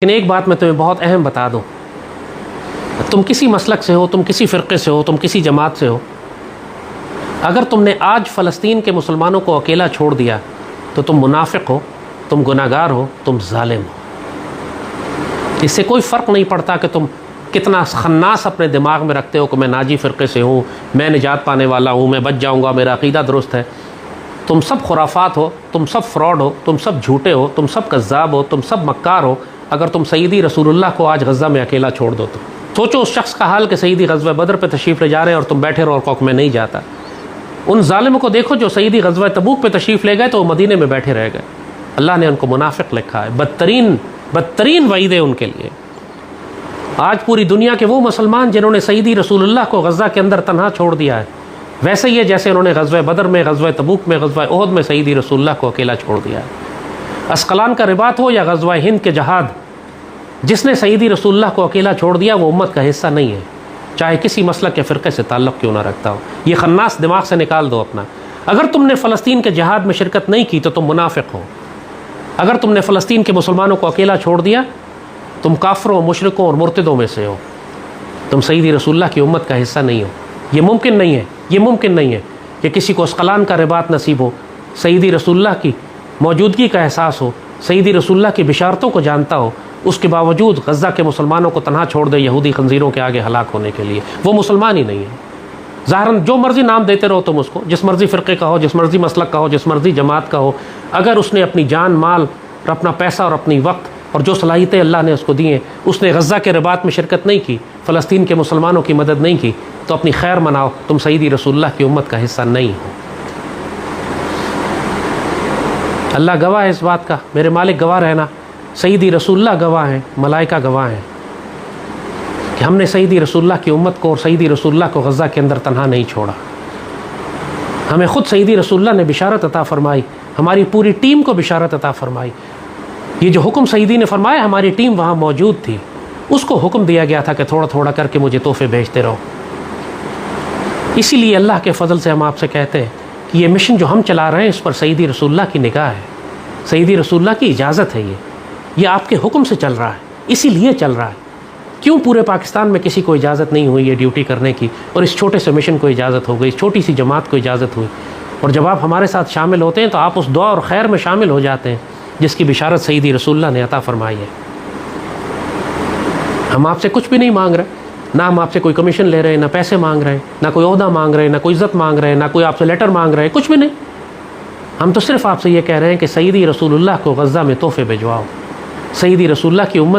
لیکن ایک بات میں تمہیں بہت اہم بتا دوں، تم کسی مسلک سے ہو، تم کسی فرقے سے ہو، تم کسی جماعت سے ہو، اگر تم نے آج فلسطین کے مسلمانوں کو اکیلا چھوڑ دیا تو تم منافق ہو، تم گناہگار ہو، تم ظالم ہو۔ اس سے کوئی فرق نہیں پڑتا کہ تم کتنا خناس اپنے دماغ میں رکھتے ہو کہ میں ناجی فرقے سے ہوں، میں نجات پانے والا ہوں، میں بچ جاؤں گا، میرا عقیدہ درست ہے۔ تم سب خرافات ہو، تم سب فراڈ ہو، تم سب جھوٹے ہو، تم سب کذاب ہو، تم سب مکار ہو، اگر تم سیدی رسول اللہ کو آج غزہ میں اکیلا چھوڑ دو تو سوچو اس شخص کا حال کہ سیدی غزوہ بدر پہ تشریف لے جا رہے ہیں اور تم بیٹھے رہو اور کوک میں نہیں جاتا۔ ان ظالموں کو دیکھو جو سیدی غزوہ تبوک پہ تشریف لے گئے تو وہ مدینے میں بیٹھے رہ گئے، اللہ نے ان کو منافق لکھا ہے۔ بدترین وعید ہے ان کے لیے۔ آج پوری دنیا کے وہ مسلمان جنہوں نے سیدی رسول اللہ کو غزہ کے اندر تنہا چھوڑ دیا ہے، ویسے ہی ہے جیسے انہوں نے غزوہ بدر میں، غزوہ تبوک میں، غزوہ احد میں سیدی رسول اللہ کو اکیلا چھوڑ دیا ہے۔ اسقلان کا رباط ہو یا غزوہ ہند کے جہاد، جس نے سیدی رسول اللہ کو اکیلا چھوڑ دیا وہ امت کا حصہ نہیں ہے، چاہے کسی مسلک کے فرقے سے تعلق کیوں نہ رکھتا ہو۔ یہ خناس دماغ سے نکال دو اپنا۔ اگر تم نے فلسطین کے جہاد میں شرکت نہیں کی تو تم منافق ہو۔ اگر تم نے فلسطین کے مسلمانوں کو اکیلا چھوڑ دیا تم کافروں، مشرکوں اور مرتدوں میں سے ہو، تم سیدی رسول اللہ کی امت کا حصہ نہیں ہو۔ یہ ممکن نہیں ہے، یہ ممکن نہیں ہے کہ کسی کو اسقلان کا رباط نصیب ہو، سیدی رسول اللہ کی موجودگی کا احساس ہو، سیدی رسول اللہ کی بشارتوں کو جانتا ہو، اس کے باوجود غزہ کے مسلمانوں کو تنہا چھوڑ دے یہودی خنزیروں کے آگے ہلاک ہونے کے لیے۔ وہ مسلمان ہی نہیں ہے۔ ظاہراً جو مرضی نام دیتے رہو تم اس کو، جس مرضی فرقے کا ہو، جس مرضی مسلک کا ہو، جس مرضی جماعت کا ہو، اگر اس نے اپنی جان مال اور اپنا پیسہ اور اپنی وقت اور جو صلاحیتیں اللہ نے اس کو دی ہیں، اس نے غزہ کے رباط میں شرکت نہیں کی، فلسطین کے مسلمانوں کی مدد نہیں کی، تو اپنی خیر مناؤ، تم سیدی رسول اللہ کی امت کا حصہ نہیں ہو۔ اللہ گواہ ہے اس بات کا، میرے مالک گواہ رہنا، سیدی رسول اللہ گواہ ہیں، ملائکہ گواہ ہیں کہ ہم نے سیدی رسول اللہ کی امت کو اور سیدی رسول اللہ کو غزہ کے اندر تنہا نہیں چھوڑا۔ ہمیں خود سیدی رسول اللہ نے بشارت عطا فرمائی، ہماری پوری ٹیم کو بشارت عطا فرمائی۔ یہ جو حکم سیدی نے فرمایا، ہماری ٹیم وہاں موجود تھی، اس کو حکم دیا گیا تھا کہ تھوڑا تھوڑا کر کے مجھے تحفے بھیجتے رہو۔ اسی لیے اللہ کے فضل سے ہم آپ سے کہتے ہیں کہ یہ مشن جو ہم چلا رہے ہیں اس پر سیدی رسول اللہ کی نگاہ ہے، سیدی رسول اللہ کی اجازت ہے، یہ آپ کے حکم سے چل رہا ہے، اسی لیے چل رہا ہے۔ کیوں پورے پاکستان میں کسی کو اجازت نہیں ہوئی یہ ڈیوٹی کرنے کی، اور اس چھوٹے سے مشن کو اجازت ہو گئی، اس چھوٹی سی جماعت کو اجازت ہوئی، اور جب آپ ہمارے ساتھ شامل ہوتے ہیں تو آپ اس دعا اور خیر میں شامل ہو جاتے ہیں جس کی بشارت سیدی رسول اللہ نے عطا فرمائی ہے۔ ہم آپ سے کچھ بھی نہیں مانگ رہے، نہ ہم آپ سے کوئی کمیشن لے رہے ہیں، نہ پیسے مانگ رہے ہیں، نہ کوئی عہدہ مانگ رہے ہیں، نہ کوئی عزت مانگ رہے ہیں، نہ کوئی آپ سے لیٹر مانگ رہے ہیں، کچھ بھی نہیں۔ ہم تو صرف آپ سے یہ کہہ رہے ہیں کہ سیدی رسول اللہ کو غزہ میں تحفے بھجواؤ، سیدی رسول اللہ کی امت